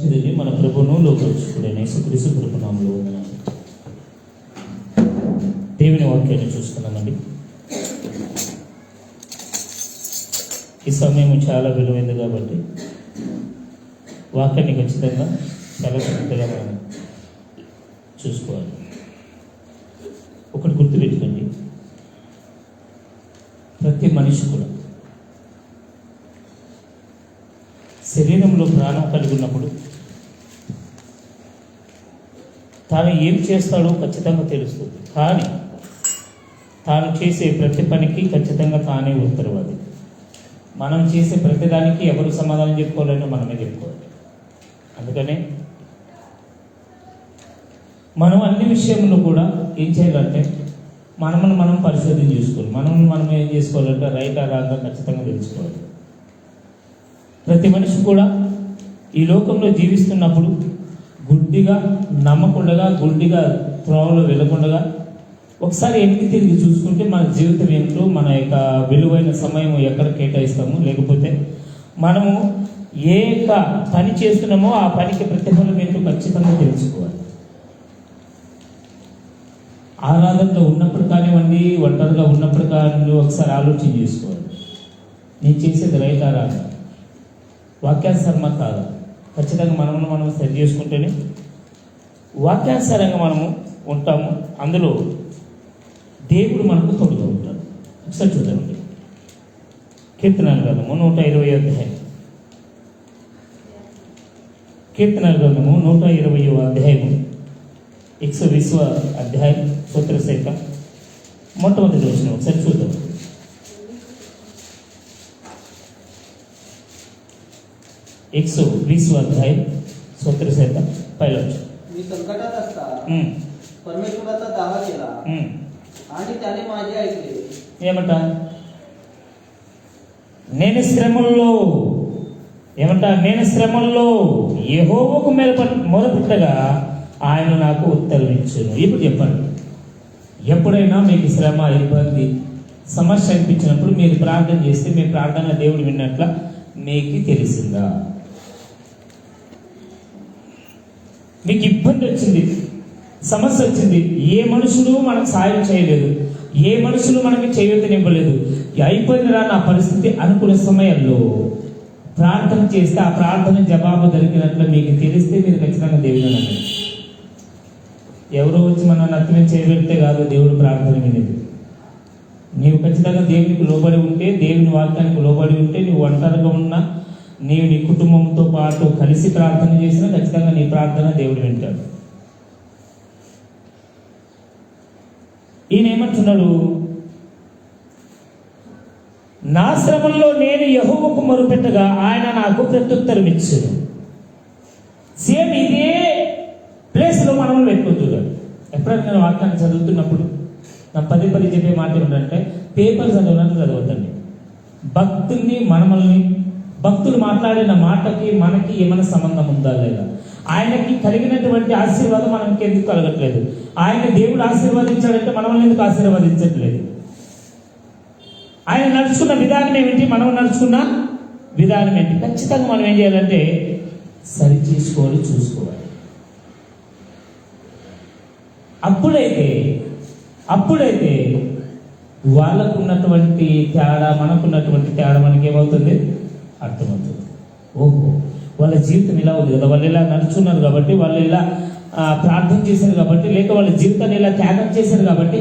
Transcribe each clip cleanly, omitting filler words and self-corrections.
పరిశుద్ధుని మన ప్రభువును లోకరక్షకుడైన యేసుక్రీస్తు కృపనామములో వందనాలు. దేవుని వాక్యాన్ని చూస్తున్నామండి. ఈ సమయం చాలా విలువైంది కాబట్టి వాక్యాన్ని ఖచ్చితంగా చాలా శ్రద్ధగా మనం చూసుకోవాలి. ఒకటి గుర్తుపెట్టుకోండి, ప్రతి మనిషి కూడా శరీరంలో ప్రాణం కలిగి ఉన్నప్పుడు తాను ఏం చేస్తాడో ఖచ్చితంగా తెలుస్తుంది. కానీ తాను చేసే ప్రతి పనికి ఖచ్చితంగా తానే ఉత్తరవాది. మనం చేసే ప్రతిదానికి ఎవరు సమాధానం చెప్పుకోవాలంటే మనమే చెప్పుకోవాలి. అందుకనే మనం అన్ని విషయంలో కూడా ఏం చేయాలంటే మనల్ని మనం పరిశోధన చేసుకోవాలి. మనం ఏం చేసుకోవాలంటే రైట్ ఆ రాగా ఖచ్చితంగా తెలుసుకోవాలి. ప్రతి మనిషి కూడా ఈ లోకంలో జీవిస్తున్నప్పుడు గుడ్డిగా నమ్మకుండగా, గుడ్డిగా త్రోవలో వెళ్ళకుండగా ఒకసారి వెనక్కి తిరిగి చూసుకుంటే మన జీవితం ఏమిటో, మన యొక్క విలువైన సమయం ఎక్కడ కేటాయిస్తాము, లేకపోతే మనము ఏ యొక్క పని చేస్తున్నామో ఆ పనికి ప్రతిఫలం ఏంటో ఖచ్చితంగా తెలుసుకోవాలి. ఆరాధనలో ఉన్నప్పుడు కానివ్వండి, ఒంటరిగా ఉన్నప్పుడు కానివ్వండి, ఒకసారి ఆలోచన చేసుకోవాలి. నేను చేసేది రైట్ రాదా, వాక్యానుసారమా కాదా, ఖచ్చితంగా మనల్ని మనం సరి చేసుకుంటేనే వాక్యానుసారంగా మనము ఉంటాము. అందులో దేవుడు మనకు తోడుగా ఉంటాడు. ఒకసారి చూద్దామండి, కీర్తనల గ్రంథము 120వ అధ్యాయం. కీర్తనల గ్రంథము 120వ అధ్యాయము 120వ అధ్యాయం స్తోత్ర శాఖ మొట్టమొదటి వచ్చిన ఒకసారి చూద్దాం. 120వ अध्याय स्तोत्र शाखा पहिला वचन. मी संकटात असता परमेश्वराचा दावा केला आणि त्याने माझे ऐकले. ఏమంట? నేను శ్రమల్లో యెహోవాకు మొరపెట్టగా ఆయన నాకు ఉత్తరం ఇచ్చాను. ఇప్పుడు చెప్పండి, ఎప్పుడైనా మీకు శ్రమ, ఇబ్బంది, సమస్య అనిపించినప్పుడు మీరు ప్రార్థన చేస్తే మీ ప్రార్థన దేవుడు విన్నట్ల మీకు తెలిసిందా? మీకు ఇబ్బంది వచ్చింది, సమస్య వచ్చింది, ఏ మనుషులు మనకు సాయం చేయలేదు, ఏ మనుషులు మనకి చేయొద్దనివ్వలేదు, అయిపోయిందిరా నా పరిస్థితి అనుకునే సమయంలో ప్రార్థన చేస్తే ఆ ప్రార్థన జవాబు దొరికినట్లు మీకు తెలిస్తే మీరు ఖచ్చితంగా దేవుని అనండి. ఎవరో వచ్చి మన నత్తిని చేయబెడితే కాదు దేవుడు ప్రార్థన వినేది. నీవు ఖచ్చితంగా దేవునికి లోబడి ఉంటే, దేవుని వాక్యానికి లోబడి ఉంటే, నువ్వు ఒంటరిగా ఉన్నా, నీవు నీ కుటుంబంతో పాటు కలిసి ప్రార్థన చేసినా ఖచ్చితంగా నీ ప్రార్థన దేవుడు వింటాడు. ఈయన ఏమంటున్నాడు? నా శ్రమంలో నేను యెహోవాకు మొరపెట్టగా ఆయన నాకు ప్రత్యుత్తరం ఇచ్చాడు. సేమ్ ఇదే ప్లేస్లో మనం పెట్టుకుంటున్నాడు. ఎప్పుడైనా నేను వాక్యాన్ని చదువుతున్నప్పుడు నా పదే చెప్పే మాట ఏమిటంటే, పేపర్ చదవద్దండి. భక్తులు మాట్లాడిన మాటకి మనకి ఏమైనా సంబంధం ఉందా లేదా, ఆయనకి కలిగినటువంటి ఆశీర్వాదం మనకి ఎందుకు కలగట్లేదు, ఆయన దేవుడు ఆశీర్వదించాడంటే మనల్ని ఎందుకు ఆశీర్వదించట్లేదు, ఆయన నడుచుకున్న విధానం ఏమిటి, మనం నడుచుకున్న విధానం ఏంటి, ఖచ్చితంగా మనం ఏం చేయాలంటే సరి చేసుకోవాలి, చూసుకోవాలి. అప్పుడైతే వాళ్ళకు ఉన్నటువంటి తేడా, మనకున్నటువంటి తేడా మనకి ఏమవుతుంది, అర్థమవుతుంది. ఓహో, వాళ్ళ జీవితం ఇలా ఉంది కదా, వాళ్ళు ఇలా నడుచున్నారు కాబట్టి, వాళ్ళు ఇలా ప్రార్థన చేశారు కాబట్టి, లేక వాళ్ళ జీవితాన్ని ఇలా త్యాగం చేశారు కాబట్టి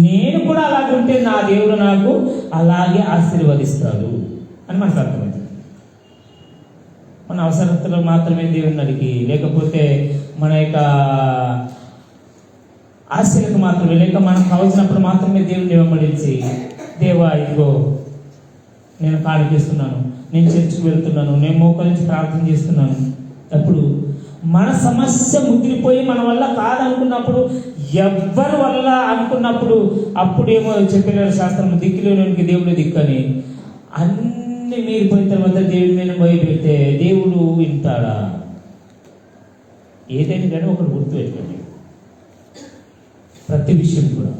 నేను కూడా అలాగే ఉంటే నా దేవుడు నాకు అలాగే ఆశీర్వదిస్తాడు అని మనకు అర్థమవుతుంది. మన అవసరతలో మాత్రమే దేవుడిని అడిగి, లేకపోతే మన యొక్క ఆశలకు మాత్రమే, లేక మనకు కావాల్సినప్పుడు మాత్రమే దేవుడిని వెంబడించి, దేవా ఇదిగో నేను కాడికిస్తున్నాను, నేను చర్చికి వెళ్తున్నాను, నేను మోకరించి ప్రార్థన చేస్తున్నాను, అప్పుడు మన సమస్య ముదిరిపోయి మన వల్ల కాదనుకున్నప్పుడు, ఎవ్వరి వల్ల అనుకున్నప్పుడు, అప్పుడేమో చెప్పినారు శాస్త్రం, దిక్కులేనికి దేవుడు దిక్కని. అన్ని మీరిపోయిన తర్వాత దేవుడి మీద భయపెడితే దేవుడు వింటాడా? ఏదైనా కానీ ఒకటి గుర్తుపెట్టుకోండి, ప్రతి విషయం కూడా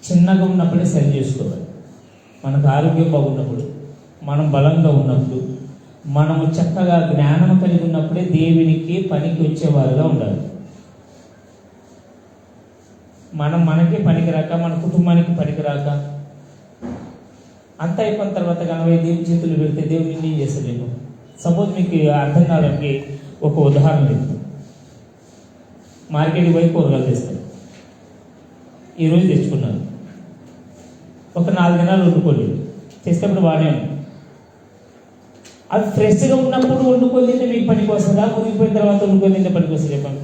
చిన్నగా ఉన్నప్పుడే సరి చేసుకోవాలి. మనకు ఆరోగ్యం బాగున్నప్పుడు, మనం బలంగా ఉన్నప్పుడు, మనము చక్కగా జ్ఞానం కలిగి ఉన్నప్పుడే దేవునికి పనికి వచ్చేవారుగా ఉండాలి. మనకి పనికిరాక, మన కుటుంబానికి పనికిరాక అంత అయిపోయిన తర్వాత కనుక దేవుని చేతులు పెడితే దేవుడు నిన్నేం చేస్తాడు? సపోజ్ మీకు అర్థం కావడానికి ఒక ఉదాహరణ చెప్తాను. మార్కెట్కి పోయి కూరగాయలు తెస్తాను. ఈరోజు తెచ్చుకున్నాను. ఒక 4 దినాలు వండుకోండి. తెచ్చినప్పుడు బాగానే ఉంది. అవి ఫ్రెష్గా ఉన్నప్పుడు వండుకొని తింటే మీకు పనికి వస్తుందా? మునిగిపోయిన తర్వాత వండుకొని తింటే పనికి వస్తుంది చెప్పండి.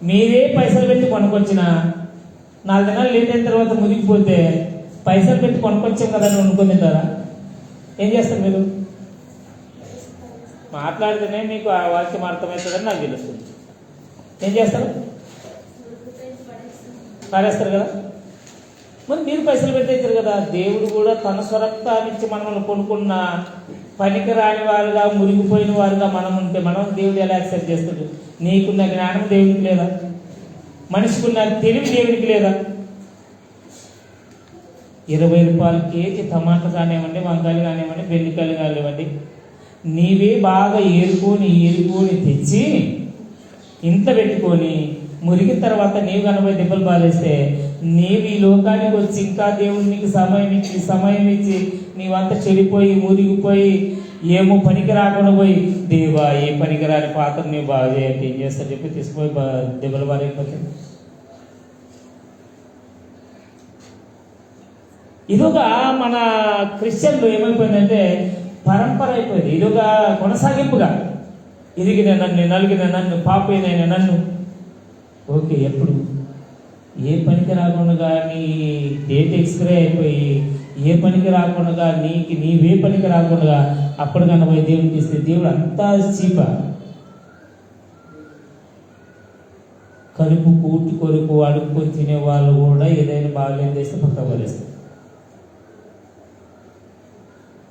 మీరే పైసలు పెట్టి కొనుక్కొచ్చిన 4 దినాలు లేట్ అయిన తర్వాత మునిగిపోతే పైసలు పెట్టి కొనుక్కొచ్చాం కదా అని వండుకొని తింటారా? ఏం చేస్తారు మీరు? మాట్లాడితేనే మీకు ఆ వాక్యం అర్థమవుతుందని నాకు తెలుస్తుంది. ఏం చేస్తారు? పారేస్తారు కదా. మరి మీరు పైసలు పెట్టేస్తారు కదా. దేవుడు కూడా తన స్వరక్తాన్నిచ్చి మనల్ని కొనుక్కున్న పనికి రాని వారుగా, మురిగిపోయిన వారుగా మనం ఉంటే మనం దేవుడు ఎలా యాక్సెప్ట్ చేస్తాడు? నీకున్న జ్ఞానం దేవునికి లేదా? మనిషికున్న తెలివి దేవునికి లేదా? 20 రూపాయల కేజీ టమాటా కానివ్వండి, వంకాయలు కానివ్వండి, బెండికాయలు కానివ్వండి, నీవే బాగా ఏరుకొని తెచ్చి ఇంత పెట్టుకొని మురిగిన తర్వాత నీవు కనబోయి దెబ్బలు బాలేస్తే నీవు ఈ లోకానికి వచ్చి ఇంకా దేవుడు నీకు సమయం ఇచ్చి నీవంతా చెడిపోయి మురిగిపోయి ఏమో పనికి రాకుండా పోయి, దేవా ఏ పనికి రాని పాత్ర నీవు బాగా చేయండి, ఏం చేస్తా చెప్పి తీసుకుపోయి దెబ్బలు బారైపోతే ఇదొక మన క్రిస్టియన్లు ఏమైపోయిందంటే పరంపర అయిపోయింది. ఇదొక కొనసాగింపుగా ఇరిగిన నన్ను, నలిగిన నన్ను, పాపైన నన్ను. ఓకే, ఎప్పుడు ఏ పనికి రాకుండా నీ డేట్ ఎక్స్పైరీ అయిపోయి ఏ పనికి రాకుండా నీవే పనికి రాకుండా అప్పటికన్నా పోయి దేవుడికి ఇస్తే దేవుడు అంతా చీప. కడుపు కూటి కొరుకు అడుక్కొని తినే వాళ్ళు కూడా ఏదైనా బాగాలేదు చేస్తే పక్క పడేస్తారు.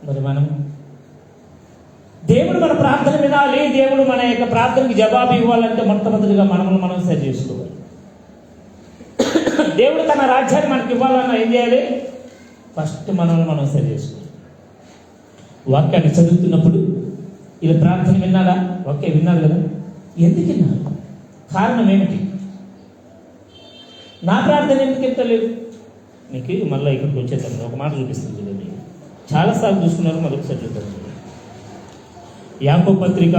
మరి మనం దేవుడు మన ప్రార్థన వినాలి, దేవుడు మన యొక్క ప్రార్థనకి జవాబు ఇవ్వాలంటే మొట్టమొదటిగా మనం సరి చేసుకోవాలి. దేవుడు తన రాజ్యాన్ని మనకి ఇవ్వాలన్నా ఏం చేయాలి? ఫస్ట్ మనం సరి చేసుకోవాలి. వాక్యాన్ని చదువుతున్నప్పుడు ఇలా ప్రార్థన విన్నారా? ఓకే, విన్నారు కదా. ఎందుకు విన్నారు? కారణం ఏమిటి? నా ప్రార్థన ఎందుకు ఎత్తలేదు? మీకు మళ్ళీ ఇక్కడికి వచ్చేద్దాం. ఒక మాట చూపిస్తుంది చూడండి. చాలాసార్లు చూస్తున్నారు, మరొకసారి చూద్దాం. యాకోబు పత్రిక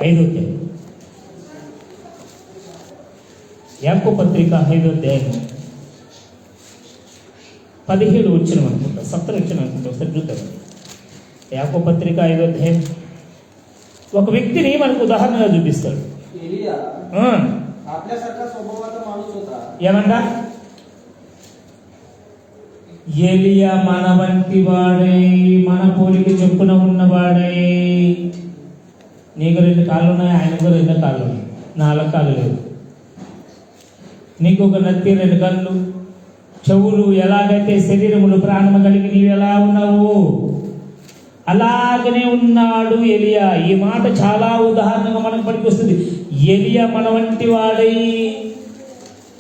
5వ అధ్యాయం. యాకోబు పత్రిక 5వ అధ్యాయం 17 వచ్చిన అనుకుంటా, 17 వచ్చిన అనుకుంటా. ఒకసారి చూద్దాం. యాకోబు పత్రిక 5వ అధ్యాయం ఒక వ్యక్తిని మనకు ఉదాహరణగా చూపిస్తాడు. ఏమన్నా? ఏలియా మన వంటి వాడై, మన పోలిక చొప్పున ఉన్నవాడై. నీకు 2 కాళ్ళు ఉన్నాయి, ఆయనకు 2 కాళ్ళు ఉన్నాయి, 4 కాళ్ళు లేవు. నీకు ఒక నత్తి, 2 కళ్ళు, చెవులు, ఎలాగైతే శరీరములు ప్రాణము కలిగి నీవు ఎలా ఉన్నావు అలాగనే ఉన్నాడు ఏలియా. ఈ మాట చాలా ఉదాహరణగా మనకు పనికొస్తుంది. ఏలియా మన వంటి వాడై,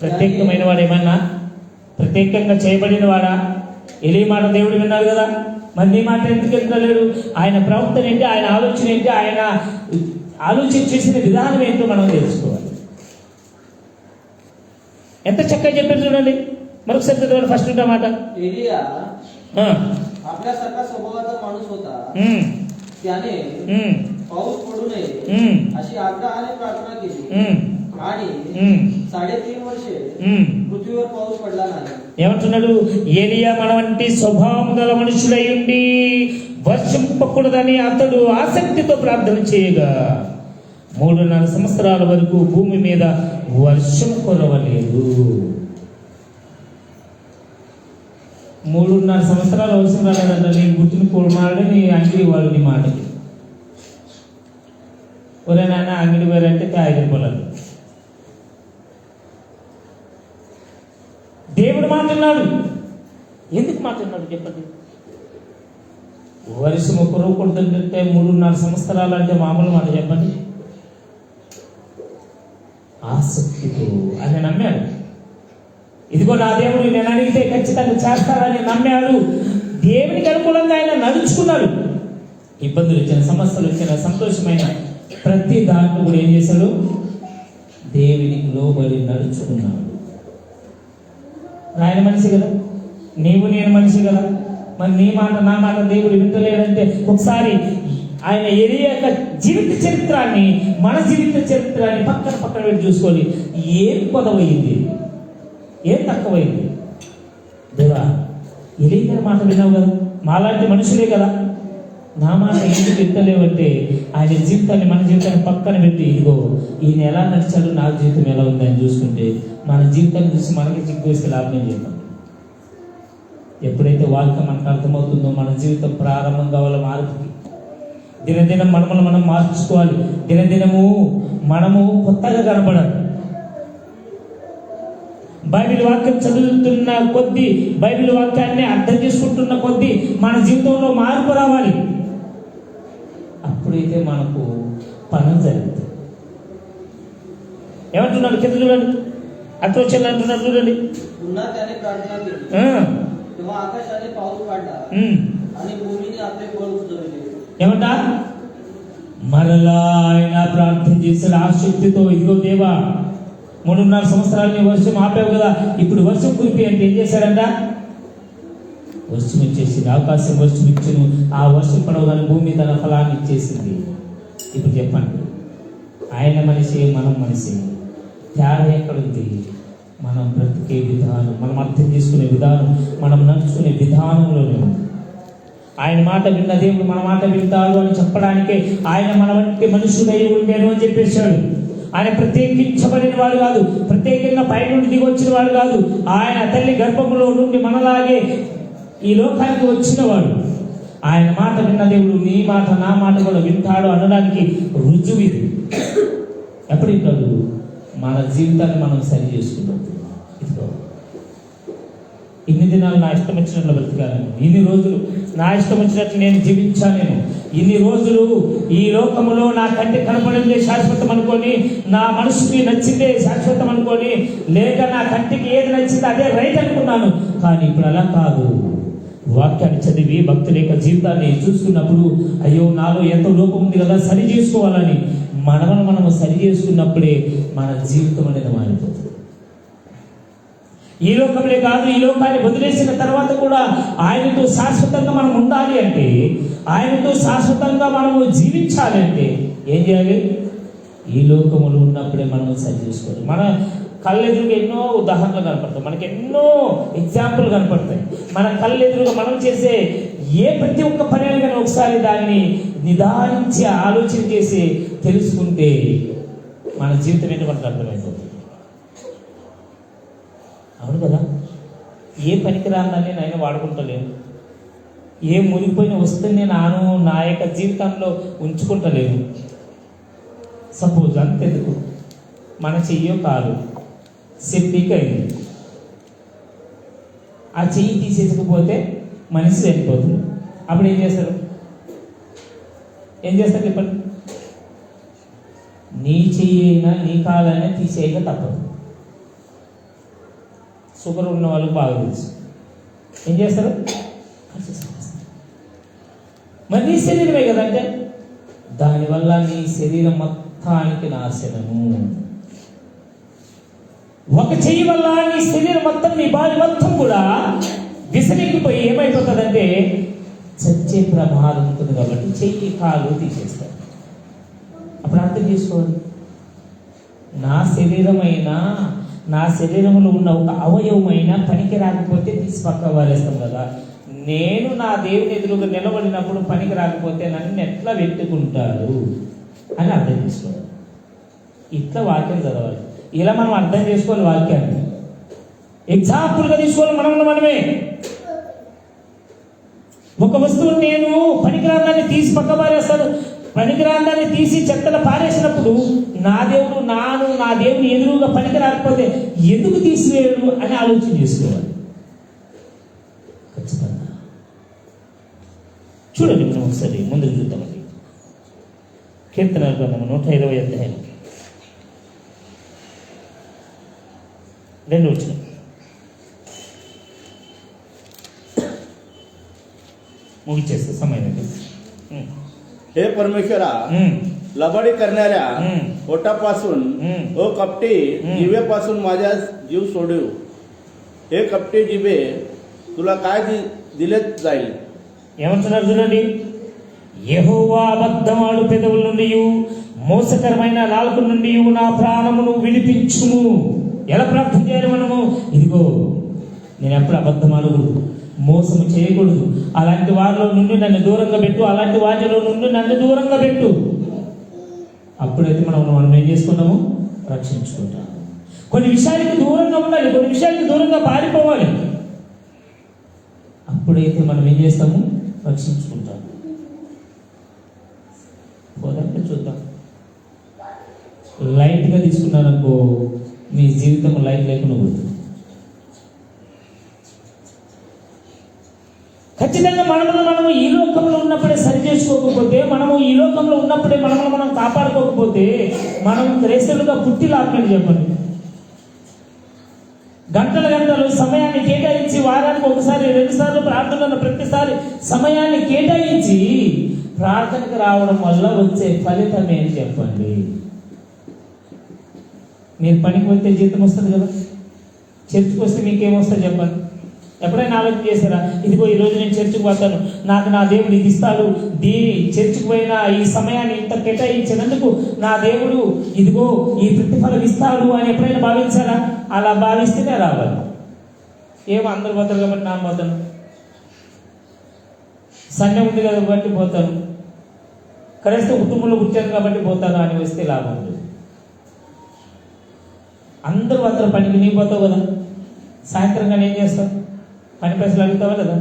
ప్రత్యేకమైన వాడు. ఏమన్నా ప్రత్యేకంగా చేయబడిన వాడా? ఎలి మాట దేవుడు విన్నారు కదా. మరి నీ మాట ఎందుకు వెళ్తలేడు? ఆయన ప్రవర్తన ఏంటి, ఆయన ఆలోచన ఏంటి, ఆయన ఆలోచన చేసిన విధానం ఏంటో మనం తెలుసుకోవాలి. ఎంత చక్కగా చెప్పారు చూడండి. మరొకసారి చదవాలి. ఫస్ట్ ఉంటా మాట. आपल्यासारखा स्वभावाचा माणूस होता. त्याने पाऊस पडू नये अशी आग्रहाने प्रार्थना केली आणि 3.5 वर्षे पृथ्वीवर पाऊस पडला नाही. ఏమంటున్నాడు? ఏలియా మన వంటి స్వభావం గల మనుషులై ఉండి వర్షింపకూడదని అతడు ఆసక్తితో ప్రార్థన చేయగా 3.5 సంవత్సరాల వరకు భూమి మీద వర్షం కురవలేదు. 3.5 సంవత్సరాలు వర్షం రాలేదంట. నేను గుర్తుని కూడమాడే నీ అంగడి వాళ్ళు నీ మాటకి. ఒరే నాన్న అంగడి పోయారంటే తాగిపోలేదు. దేవుడు మాట్లాడినాడు. ఎందుకు మాట్లాడినాడు చెప్పండి? వర్షం కురవకూడదంటే 3.5 సంవత్సరాలు అంటే మామూలు మాట చెప్పండి. ఆసక్తితో ఆయన నమ్మాడు. ఇదిగో నా దేవుడు నేను అడిగితే ఖచ్చితంగా చేస్తాడని నమ్మాడు. దేవునికి అనుకూలంగా ఆయన నడుచుకున్నాడు. ఇబ్బందులు వచ్చిన, సమస్యలు వచ్చిన, సంతోషమైన ప్రతి దాంట్లో కూడా ఏం చేశాడు? దేవునికి లోబడి నడుచుకున్నాడు. ఆయన మనిషి కదా, నీవు నేను మనిషి కదా. మరి నీ మాట నా మాట దేవుడు వింటలేడంటే ఒకసారి ఆయన ఎలియా యొక్క జీవిత చరిత్రాన్ని, మన జీవిత చరిత్రాన్ని పక్కన పెట్టి చూసుకోవాలి. ఏం కొదవయింది, ఏం తక్కువైంది? దేవా, ఎలియా గారి మాట విన్నావు కదా, మాలాంటి మనుషులే కదా, నా మాట ఎందుకు వింటలేవంటే ఆయన జీవితాన్ని, మన జీవితాన్ని పక్కన పెట్టి ఇదిగో ఈయన ఎలా నడిచాడు, నా జీవితం ఎలా ఉందని చూసుకుంటే మన జీవితాన్ని చూసి మనకి చిక్కు వేస్తే లాభం చేద్దాం. ఎప్పుడైతే వాక్యం మనకు అర్థమవుతుందో మన జీవితం ప్రారంభం కావాలి మార్పుకి. దినదినం మనమును మనం మార్చుకోవాలి. దినదినము మనము కొత్తగా కనపడాలి. బైబిల్ వాక్యం చదువుతున్న కొద్దీ, బైబిల్ వాక్యాన్ని అర్థం చేసుకుంటున్న కొద్దీ మన జీవితంలో మార్పు రావాలి. అప్పుడైతే మనకు పనులు జరుగుతాయి. ఏమంటున్నాడు కింద చూడండి, అత్రోచలు అంటున్నాడు చూడండి. त्याने प्रार्थना केली तेव्हा आकाशाने पाऊस पाडला आणि भूमीने आपले फळ उचलले. ఏమంట? మరలా ఆయన ప్రార్థన చేశాడు ఆసక్తితో. ఇదిగో దేవా, 3.5 సంవత్సరాలు నీ వర్షం ఆపావు కదా, ఇప్పుడు వర్షం కురిపి అంటే ఏం చేశాడంట? వర్షం ఇచ్చేసింది. ఆకాశం వర్షం ఇచ్చును, ఆ వర్షం పడవగానే భూమి తన ఫలాన్ని ఇచ్చేసింది. ఇప్పుడు చెప్పండి, ఆయన మనిషి, మనం మనిషి, తేడా ఎక్కడుంది? మనం బ్రతికే విధానం, మనం అర్థం చేసుకునే విధానం, మనం నడుచుకునే విధానంలోనే ఉంది. ఆయన మాట విన్న దేవుడు మన మాట వింటాడు అని చెప్పడానికే ఆయన మన వంటి మనుషుడై ఉండేను అని చెప్పేశాడు. ఆయన ప్రత్యేకించబడిన వాడు కాదు, ప్రత్యేకంగా పై నుండి దిగి వచ్చిన వాడు కాదు. ఆయన తల్లి గర్భంలో నుండి మనలాగే ఈ లోకానికి వచ్చినవాడు. ఆయన మాట విన్న దేవుడు నీ మాట నా మాట కూడా వింటాడు అనడానికి రుజువు ఇది. ఎప్పుడు వింటాడు? మన జీవితాన్ని మనం సరి చేసుకుంటాం. ఇదిగో ఇన్ని దినాలు నా ఇష్టం వచ్చినట్లు బ్రతికాను, ఇన్ని రోజులు నా ఇష్టం వచ్చినట్లు నేను జీవించాను, ఇన్ని రోజులు ఈ లోకములో నా కంటి కనపడిందే శాశ్వతం అనుకొని, నా మనసుకి నచ్చిందే శాశ్వతం అనుకొని, లేక నా కంటికి ఏది నచ్చిందో అదే రైట్ అనుకున్నాను. కానీ ఇప్పుడు అలా కాదు. వాక్యాన్ని చదివి భక్తుల యొక్క జీవితాన్ని చూసుకున్నప్పుడు అయ్యో నాలో ఎంతో లోపం ఉంది కదా, సరి చేసుకోవాలని మనము సరి చేసుకున్నప్పుడే మన జీవితం అనేది మారిపోతుంది. ఈ లోకంలో కాదు, ఈ లోకాన్ని వదిలేసిన తర్వాత కూడా ఆయనతో శాశ్వతంగా మనం ఉండాలి అంటే, ఆయనతో శాశ్వతంగా మనము జీవించాలి అంటే ఏం చేయాలి? ఈ లోకములు ఉన్నప్పుడే మనం సరి చేసుకోవాలి. మన కళ్ళెదురుగా ఎన్నో ఉదాహరణలు కనపడతాయి, మనకి ఎన్నో ఎగ్జాంపుల్ కనపడతాయి. మన కళ్ళెదురుగా మనం చేసే ప్రతి ఒక్క పని కానీ ఒకసారి దాన్ని నిదానించి ఆలోచన చేసి తెలుసుకుంటే మన జీవితం ఏంటో మనకు అర్థమైపోతుంది. అవును కదా? ఏ పనికిరాన్ని నేను ఆయన వాడుకుంటలేను, ఏ మునిగిపోయిన వస్తువుని నా యొక్క జీవితంలో ఉంచుకుంటలేను. సపోజ్ అంతెందుకు, మన చెయ్యో కాదు సెప్పికైంది, ఆ చెయ్యి తీసేసుకుపోతే మనిషి చనిపోతుంది. అప్పుడు ఏం చేస్తారు? చెప్పండి. నీ చెయ్యి అయినా నీ కాలైనా తీసేయక తప్పదు. షుగర్ ఉన్న వాళ్ళకి బాగా తెలుసు. ఏం చేస్తారు? మరి నీ శరీరమే కదంటే దానివల్ల నీ శరీరం మొత్తానికి నాశనము. ఒక చెయ్యి వల్ల నీ శరీరం మొత్తం, నీ బాడీ మొత్తం కూడా విసిరిగిపోయి ఏమైపోతుందంటే చచ్చే ప్రమాదం ఉంటుంది. కాబట్టి చెయ్యి కాలు తీసేస్తారు. అప్పుడు అర్థం చేసుకోవాలి, నా శరీరమైనా, నా శరీరంలో ఉన్న ఒక అవయవమైనా పనికి రాకపోతే తీసి పక్క వారేస్తాం కదా. నేను నా దేవుని ఎదురుగా నిలబడినప్పుడు పనికి రాకపోతే నన్ను ఎట్లా పెట్టుకుంటాడు అని అర్థం చేసుకోవాలి. ఇట్లా వాక్యం చదవాలి. ఇలా మనం అర్థం చేసుకోవాలి. వాక్యాన్ని ఎగ్జాంపుల్గా తీసుకోవాలి. మనమే ఒక వస్తువుని నేను పనికిరాందాన్ని తీసి పక్క పారేస్తాను. పనికిరాందాన్ని తీసి చెత్తలో పారేసినప్పుడు నా దేవుని ఎదురుగా పనికి రాకపోతే ఎందుకు తీసివేయడు అని ఆలోచన చేసుకోవాలి. ఖచ్చితంగా చూడండి, మనం ఒకసారి ముందుకు చూద్దామండి. కీర్తనల గ్రంథము 120 అధ్యాయం 2వ వచనం. मुगिचेस्ता समय नाही. हे परमेश्वरा, लबाडी करणाऱ्या पोटापासून ओ कपटी जिभेपासून माझा जीव सोडव. हे कपटी जिभे तुला काय दिलेत जाईल. ఏమంటున్నారు చూడండి, యెహోవా అబద్ధమాడు పెదవుల నుండి మోసకరమైన నాలుక నుండి నా ప్రాణమును విడిపించుము. ఎలా ప్రార్థన చేయాలి మనము? ఇదిగో నేను ఎప్పుడు అబద్ధమాడకూడదు, మోసము చేయకూడదు, అలాంటి వారిలో నుండి నన్ను దూరంగా పెట్టు, అలాంటి వాటిలో నుండి నన్ను దూరంగా పెట్టు. అప్పుడైతే మనం ఏం చేసుకున్నాము? రక్షించుకుంటాము. కొన్ని విషయాలకి దూరంగా ఉండాలి, కొన్ని విషయాలకి దూరంగా పారిపోవాలి. అప్పుడైతే మనం ఏం చేస్తాము? రక్షించుకుంటాము. పోదంటే చూద్దాం. లైట్గా తీసుకున్నారనుకో మీ జీవితం లైట్ లేకుండా పోతుంది. ఖచ్చితంగా మనము ఈ లోకంలో ఉన్నప్పుడే సరి చేసుకోకపోతే, మనము ఈ లోకంలో ఉన్నప్పుడే మనం కాపాడుకోకపోతే మనం క్రైస్తవులుగా పుట్టి లాభం. చెప్పండి, గంటలు సమయాన్ని కేటాయించి వారానికి ఒకసారి 2 సార్లు ప్రార్థనలు ప్రతిసారి సమయాన్ని కేటాయించి ప్రార్థనకు రావడం వల్ల వచ్చే ఫలితం ఏంటి చెప్పండి? మీరు పనికి వస్తే జీతం వస్తుంది కదా, చర్చికి వస్తే మీకేమొస్తుంది చెప్పండి? ఎప్పుడైనా ఆలోచన చేశారా? ఇదిగో ఈరోజు నేను చర్చికి పోతాను, నాకు నా దేవుడు ఇది ఇస్తాడు, చర్చికి పోయిన ఈ సమయాన్ని ఇంత కేటాయించినందుకు నా దేవుడు ఇదిగో ఈ ప్రతిఫలం ఇస్తాడు అని ఎప్పుడైనా భావించారా? అలా భావిస్తేనే రావాలి. ఏమో అందరు పోతారు కాబట్టి నా పోతాను, సండే ఉంది కాబట్టి పోతాను, క్రైస్తవ కుటుంబంలో పుట్టాను కాబట్టి పోతాను అని వస్తే లాభం ఉంది. అందరూ పోతారు పనికి, నీ పోతావు కదా, సాయంత్రంగా ఏం చేస్తావు? పని పైసలు అడుగుతావా లేదా?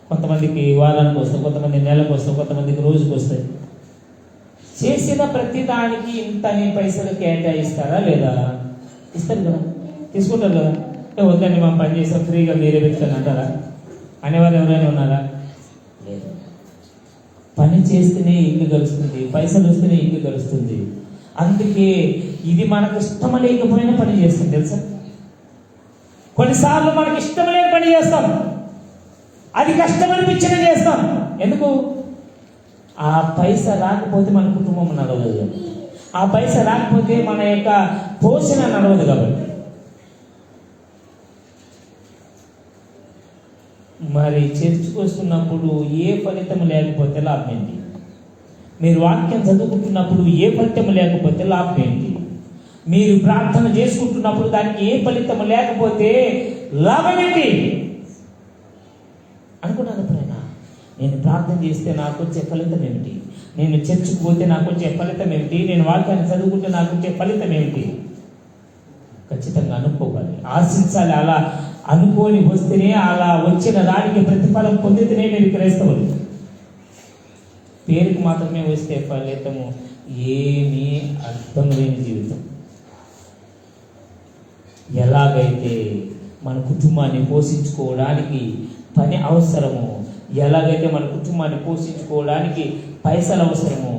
కొంతమందికి వారానికి వస్తాయి, కొంతమంది నెలకు వస్తాయి, కొంతమందికి రోజుకి వస్తాయి. చేసిన ప్రతి దానికి ఇంతని పైసలు కేటాయిస్తారా లేదా? ఇస్తారు కదా, తీసుకుంటారు కదా. వద్దండి మా పని చేస్తాం, ఫ్రీగా మీరే పెట్టుకొని అంటారా? అనేవారు ఎవరైనా ఉన్నారా? లేదు. పని చేస్తేనే ఇల్లు గడుస్తుంది, పైసలు వస్తేనే ఇల్లు గడుస్తుంది. అందుకే ఇది మనకు ఇష్టం లేకపోయినా పని చేస్తుంది తెలుసా. కొన్నిసార్లు మనకి ఇష్టం లేని పని చేస్తాం, అది కష్టమనిపించిన చేస్తాం. ఎందుకు? ఆ పైసా రాకపోతే మన కుటుంబం నడవదు, ఆ పైసా రాకపోతే మన యొక్క పోషణ నడవదు. కాబట్టి మరి చర్చకు వస్తున్నప్పుడు ఏ ఫలితం లేకపోతే లాభం ఏంటి? మీరు వాక్యం చదువుకుంటున్నప్పుడు ఏ ఫలితం లేకపోతే లాభం ఏంటి? మీరు ప్రార్థన చేసుకుంటున్నప్పుడు దానికి ఏ ఫలితం లేకపోతే లాభం ఏంటి? అనుకున్నాను ఎప్పుడైనా, నేను ప్రార్థన చేస్తే నాకు వచ్చే ఫలితం ఏమిటి? నేను చర్చికి పోతే నాకు వచ్చే ఫలితం ఏమిటి? నేను వాక్యాన్ని చదువుకుంటే నాకు వచ్చే ఫలితం ఏమిటి? ఖచ్చితంగా అనుకోవాలి, ఆశించాలి. అలా అనుకోని వస్తేనే, అలా వచ్చిన దానికి ప్రతిఫలం పొందితేనే మీరు క్రైస్తవులు. పేరుకు మాత్రమే వస్తే ఫలితము ఏమీ అర్థం లేని జీవితం. ఎలాగైతే మన కుటుంబాన్ని పోషించుకోవడానికి పని అవసరమో, ఎలాగైతే మన కుటుంబాన్ని పోషించుకోవడానికి పైసలు అవసరమో,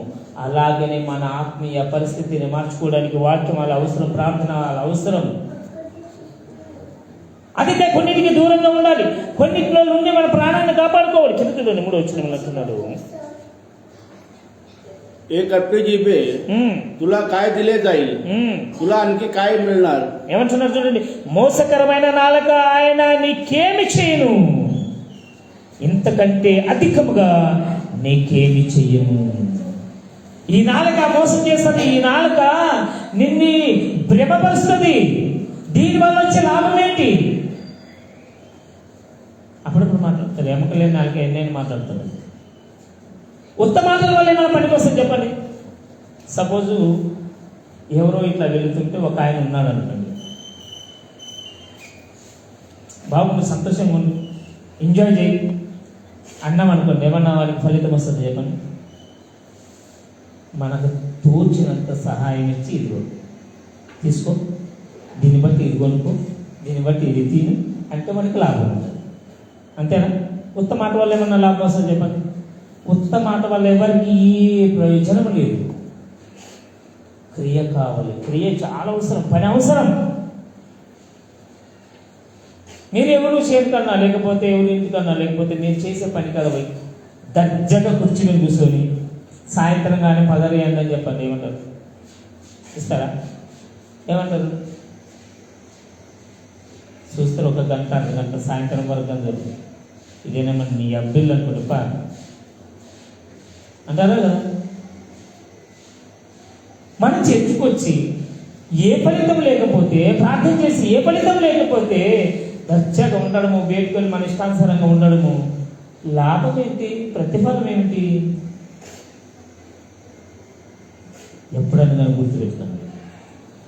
అలాగనే మన ఆత్మీయ పరిస్థితిని మార్చుకోవడానికి వాక్యం అలా అవసరం, ప్రార్థన అలా అవసరం. అందుకే కొన్నిటికి దూరంగా ఉండాలి, కొన్నిటిలో నుండి మన ప్రాణాన్ని కాపాడుకోవాలి. చరిత్రలోని 3వ వచనంలో అంటున్నాడు, ఏ కప్పి జీబే तुला काय दिले जाईल, तुला आणखी काय मिळणार. ఏమంటున్నారు చూడండి, మోసకరమైన నాలుక ఆయన నీకేమి చేయను, ఇంతకంటే అధికముగా నీకేమి చెయ్యను. ఈ నాలుక మోసం చేస్తుంది, ఈ నాలుక నిన్ను భ్రమపరుస్తుంది. దీనివల్ల వచ్చే లాభం ఏంటి? అప్పుడప్పుడు మాట్లాడుతుంది, ఎముకలేని నాలుక ఎన్నైనా మాట్లాడుతుంది. ఉత్తమ మాటల వల్ల ఏమైనా పనికి వస్తుంది చెప్పండి. సపోజు ఎవరో ఇట్లా వెళుతుంటే ఒక ఆయన ఉన్నాడు అనుకోండి, బాగుంది, సంతోషంగా ఉంది, ఎంజాయ్ చేయి అన్నాం అనుకోండి, ఏమన్నా వారికి ఫలితం వస్తుంది చెప్పండి? మనకు తోచినంత సహాయం ఇచ్చి, ఇదిగో తీసుకో, దీన్ని బట్టి ఇది కొనుక్కో, దీన్ని బట్టి ఇది తిని అంటే మనకి లాభం ఉంటుంది. అంతేనా? ఉత్తమ మాట వల్ల ఏమన్నా లాభం వస్తుంది చెప్పండి? ఉత్తమ మాట వల్ల ఎవరికి ఏ ప్రయోజనం లేదు. క్రియ కావాలి, క్రియ చాలా అవసరం, పని అవసరం. మీరు ఎవరు చేరుకన్నా లేకపోతే ఎవరు ఇంటికన్నా లేకపోతే మీరు చేసే పని కదా పోయి దర్జగా కుర్చీ మీద కూర్చొని సాయంత్రం కానీ పదరేయండి అని చెప్పండి, ఏమంటారు? ఇస్తారా? ఏమంటారు? చూస్తారు ఒక గంట అర్ధగంట సాయంత్రం వరకు అని జరుగుతుంది. ఇదేనేమన్నా నీ అబ్బిల్లు అనుకుంటా అంటారా కదా. మనం చర్చకొచ్చి ఏ ఫలితం లేకపోతే, ప్రార్థన చేసి ఏ ఫలితం లేకపోతే దర్జాగా ఉండడము, వేడుకొని మన ఇష్టానుసారంగా ఉండడము, లాభం ఏంటి? ప్రతిఫలం ఏమిటి? ఎప్పుడైనా నేను గుర్తుపెట్టుతాను,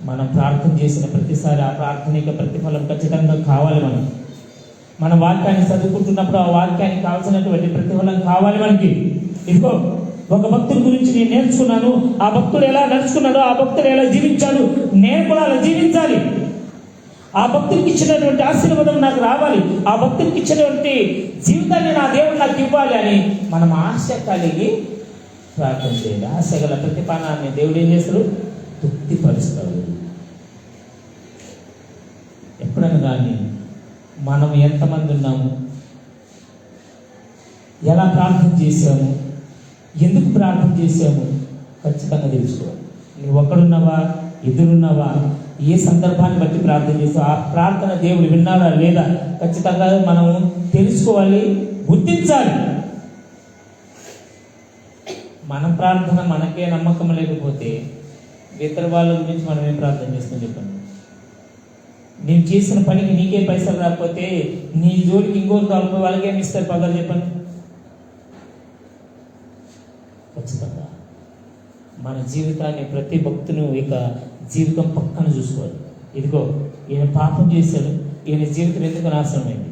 మనం ప్రార్థన చేసిన ప్రతిసారి ఆ ప్రార్థనకి ప్రతిఫలం ఖచ్చితంగా కావాలి. మన వాక్యాన్ని చదువుకుంటున్నప్పుడు ఆ వాక్యానికి కావాల్సినటువంటి ప్రతిఫలం కావాలి మనకి. ఇదిగో ఒక భక్తుడి గురించి నేను నేర్చుకున్నాను, ఆ భక్తుడు ఎలా నడుచుకున్నాడో, ఆ భక్తుడు ఎలా జీవించాడు, నేను కూడా అలా జీవించాలి. ఆ భక్తుడికి ఇచ్చినటువంటి ఆశీర్వాదం నాకు రావాలి, ఆ భక్తుడికి ఇచ్చినటువంటి జీవితాన్ని నా దేవుడు నాకు ఇవ్వాలి అని మనం ఆశ కలిగి ప్రార్థన చేయాలి. ఆశ గల ప్రతిఫలాన్ని దేవుడు ఏం చేస్తాడు? తృప్తిపరుస్తాడు. ఎప్పుడైనా కానీ మనం ఎంతమంది ఉన్నాము, ఎలా ప్రార్థన చేశాము, ఎందుకు ప్రార్థన చేశాము ఖచ్చితంగా తెలుసుకోవాలి. నువ్వు ఒక్కడున్నావా, ఇద్దరున్నావా, ఏ సందర్భాన్ని బట్టి ప్రార్థన చేస్తావు, ఆ ప్రార్థన దేవుడు విన్నాడా లేదా ఖచ్చితంగా మనం తెలుసుకోవాలి, గుర్తించాలి. మన ప్రార్థన మనకే నమ్మకం లేకపోతే ఇతర వాళ్ళ గురించి మనం ఏం ప్రార్థన చేస్తాం చెప్పండి. నేను చేసిన పనికి నీకే పైసలు రాకపోతే నీ జోలికి ఇంకోరు కావాలి, వాళ్ళకి ఏమి ఇస్తారు పగలు చెప్పండి. ఖచ్చితంగా మన జీవితాన్ని ప్రతి భక్తును ఇక జీవితం పక్కన చూసుకోవాలి. ఇదిగో ఈయన పాపం చేశాడు, ఈయన జీవితం ఎందుకు నాశనమైంది,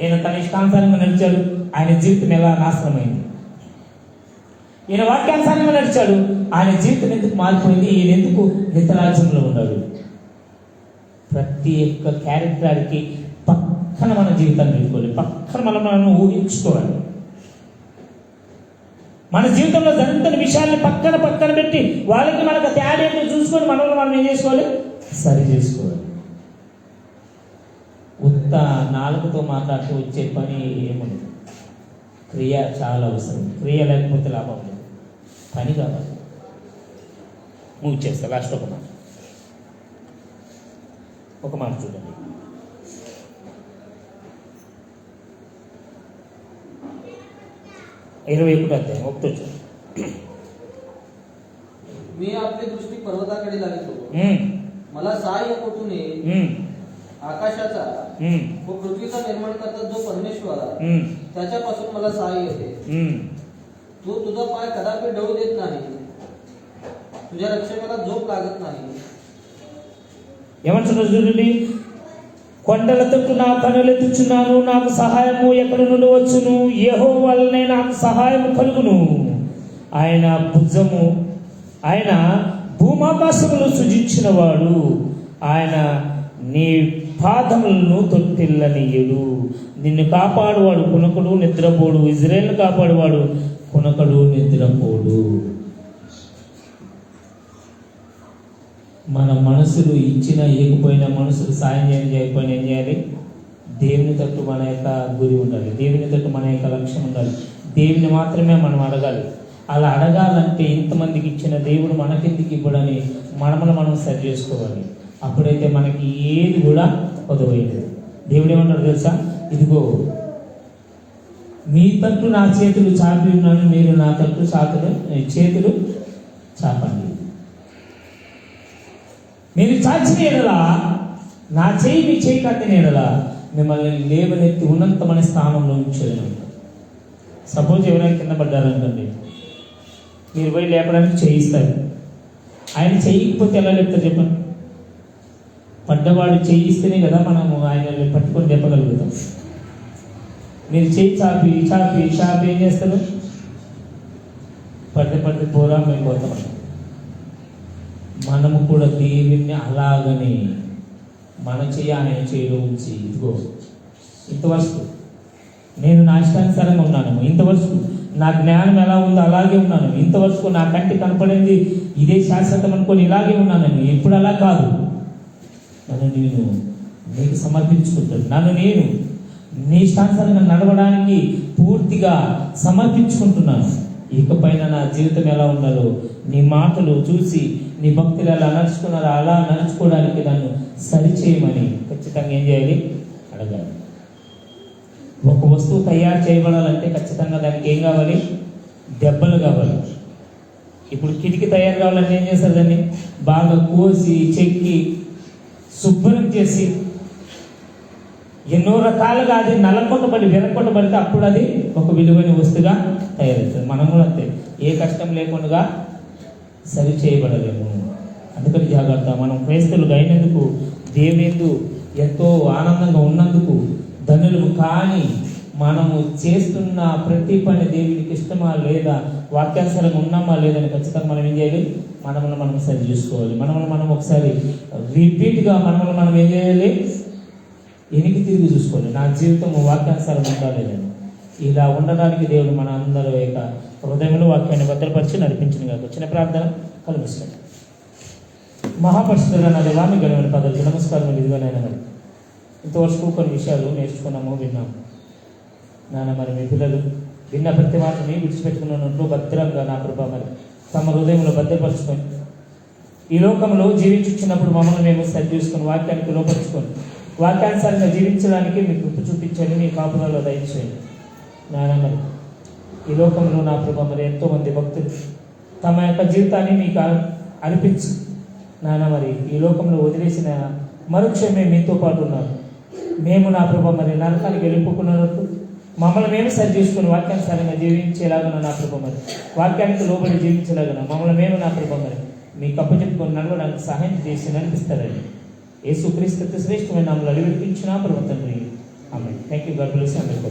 ఈయన తన ఇష్టానుసారంగా నడిచాడు, ఆయన జీవితం ఎలా నాశనమైంది, ఈయన వాక్యానుసారంగా నడిచాడు, ఆయన జీవితం ఎందుకు మారిపోయింది, ఈయన ఎందుకు నిత్యరాజ్యంలో ఉన్నాడు. ప్రతి ఒక్క క్యారెక్టర్కి పక్కన మన జీవితాన్ని పెట్టుకోవాలి, పక్కన మనం ఊహించుకోవాలి. మన జీవితంలో జరుగుతున్న విషయాల్ని పక్కన పెట్టి వాళ్ళకి మనకు తేడా ఏంటో చూసుకొని మనం ఏం చేసుకోవాలి, సరి చేసుకోవాలి. ఉత్త నాలుగుతో మాట్లాడుతూ వచ్చే పని ఏముండదు. క్రియ చాలా అవసరం. క్రియ లేకపోతే లాభం లేదు, పని కావాలి. మూవ్ చేస్తా. లాస్ట్ ఒక మాట చూడండి. इरवै मी आपली दृष्टी पर्वताकडे लावितो, मला सहाय्य कुठून येईल? आकाशाचा व पृथ्वीचा निर्माण करता जो परमेश्वर त्याच्यापासून मला सहाय्य येते. तू तुझा पाय कदापि डळू देत नाही, तुझ्या रक्षकाला झोप लागत नाही. ఏమంటున్నారు చూడండి. కొండల తట్టు నా కనులెత్తుచున్నాను, నాకు సహాయము ఎక్కడి నుండి వచ్చును? యెహోవా వలనే నాకు సహాయము కలుగును. ఆయన భుజము, ఆయన భూమాకాశములు సృజించిన వాడు, ఆయన నీ పాదములను తొట్టిల్లనీయుడు. నిన్ను కాపాడువాడు కునకుడు నిద్రపోడు, ఇజ్రాయేలును కాపాడువాడు కునకడు నిద్రపోడు. మన మనసులు ఇచ్చినా ఇవ్వకపోయినా, మనసులు సాయం చేయకపోయినా ఏం చేయాలి? దేవుని తట్టు మన యొక్క గురి ఉండాలి, దేవుని తట్టు మన యొక్క లక్ష్యం ఉండాలి. దేవుని మాత్రమే మనం అడగాలి. అలా అడగాలంటే ఇంతమందికి ఇచ్చిన దేవుడు మనకెందుకు ఇవ్వడని మనం సరి చేసుకోవాలి. అప్పుడైతే మనకి ఏది కూడా కొదవలేదు. దేవుడు ఏమన్నాడు తెలుసా? ఇదిగో మీ తట్టు నా చేతులు చాపి ఉన్నాను, మీరు నా తట్టు చేతులు చాపండి. మీరు చాచిన ఎడలా, నా చేయి మీ చేయి కట్టిన ఎడలా మిమ్మల్ని లేవనెత్తి ఉన్నతమైన స్థానంలో ఉంచేది. సపోజ్ ఎవరైనా కింద పడ్డారనుకోండి, మీరు పోయి లేపడానికి చేయిస్తారు. ఆయన చేయకపోతే ఎలా లేపుతారు చెప్పండి? పడ్డవాడు చేయిస్తేనే కదా మనము ఆయన పట్టుకొని లేపగలుగుతాం. మీరు చేయి చాపి చాపి చాపి ఏం చేస్తారు? పడితే పోరా మేము పోతాం. మనము కూడా దేవుణ్ణి అలాగనే మన చేయి ఆయన చేయిలో ఉంచి, ఇదిగో ఇంతవరకు నేను నా ఇష్టానుసారంగా ఉన్నాను, ఇంతవరకు నా జ్ఞానం ఎలా ఉందో అలాగే ఉన్నాను, ఇంతవరకు నా కంటి కనపడింది ఇదే శాశ్వతం అనుకొని ఇలాగే ఉన్నాను. ఎప్పుడు అలా కాదు. నన్ను నేను నీకు సమర్పించుకుంటాడు. నన్ను నేను నీ ఇష్టానుసారంగా నడవడానికి పూర్తిగా సమర్పించుకుంటున్నాను. ఇకపైన నా జీవితం ఎలా ఉండాలో నీ మాటలు చూసి నీ భక్తులు ఎలా నడుచుకున్నారో అలా నడుచుకోవడానికి నన్ను సరిచేయమని ఖచ్చితంగా ఏం చేయాలి? అడగాలి. ఒక వస్తువు తయారు చేయబడాలంటే ఖచ్చితంగా దానికి ఏం కావాలి? దెబ్బలు కావాలి. ఇప్పుడు కిటికీ తయారు కావాలంటే ఏం చేస్తారు? దాన్ని బాగా కోసి చెక్కి శుభ్రం చేసి ఎన్నో రకాలుగా అది నలకొట్టబడి వెనకొట్టబడితే అప్పుడు అది ఒక విలువైన వస్తువుగా తయారవుతుంది. మనం కూడా అంతే, ఏ కష్టం లేకుండా సరి చేయబడలేము. అందుకని జాగ్రత్త. మనం క్రైస్తవులుగా అయినందుకు దేవుని యందు ఎంతో ఆనందంగా ఉన్నందుకు ధనులు. కానీ మనము చేస్తున్న ప్రతి పని దేవునికి ఇష్టమా లేదా, వాక్యానుసారంగా ఉన్నామా లేదని ఖచ్చితంగా మనం ఏం చేయాలి? మనల్ని మనం సరి చూసుకోవాలి. మనల్ని మనం ఒకసారి రిపీట్గా మనల్ని మనం ఏం చేయాలి? వెనక్కి తిరిగి చూసుకోవాలి. నా జీవితం వాక్యానుసారం ఉందా లేదని. ఇలా ఉండడానికి దేవుడు మన అందరూ యొక్క హృదయంలో వాక్యాన్ని భద్రపరిచి నడిపించిన కాక వచ్చిన ప్రార్థన కలుగుతుంది. మహాపరిశుద్ధుడైన నా దేవా, మీ ఘనమైన పద్ధతి నమస్కారం. ఇదిగానైనా మరి ఇంతవరకు కొన్ని విషయాలు నేర్చుకున్నాము, విన్నాము నాన్న. మరి మీ పిల్లలు విన్న ప్రతి మాటని విడిచిపెట్టుకున్నట్లు భద్రంగా నా కృప మరి తమ హృదయంలో భద్రపరుచుకొని ఈ లోకంలో జీవించున్నప్పుడు మమ్మల్ని మేము సరి చూసుకొని వాక్యానికి లోపరుచుకొని వాక్యానుసారంగా జీవించడానికి మీ కృప చూపించండి, మీ కాపుదలలో దయచేయండి నాన్న. మరి ఈ లోకంలో నా కృప మరి ఎంతోమంది భక్తులు తమ యొక్క జీవితాన్ని మీకు అర్పించి నాన్న మరి ఈ లోకంలో వదిలేసిన మరుక్షమే మీతో పాటు ఉన్నారు. మేము నా ప్రభా మరి నరకానికి వెళ్ళిపోకున్నట్టు మమ్మల్ని మేము సరి చేసుకుని వాక్యానుసారంగా జీవించేలాగా నా ప్రభా మరి వాక్యానికి లోబడి జీవించేలాగా మమ్మల్ని మేము నా ప్రభా మరి మీకు అప్పచెప్పుకొని నడవడానికి సహాయం చేసి నడిపిస్తారండి. యేసుక్రీస్తు శ్రేష్టమైన నామములో అడిగి విడిపించిన ప్రభు తండ్రి, ఆమేన్. Thank you. గాడ్ బ్లెస్ అందరికీ.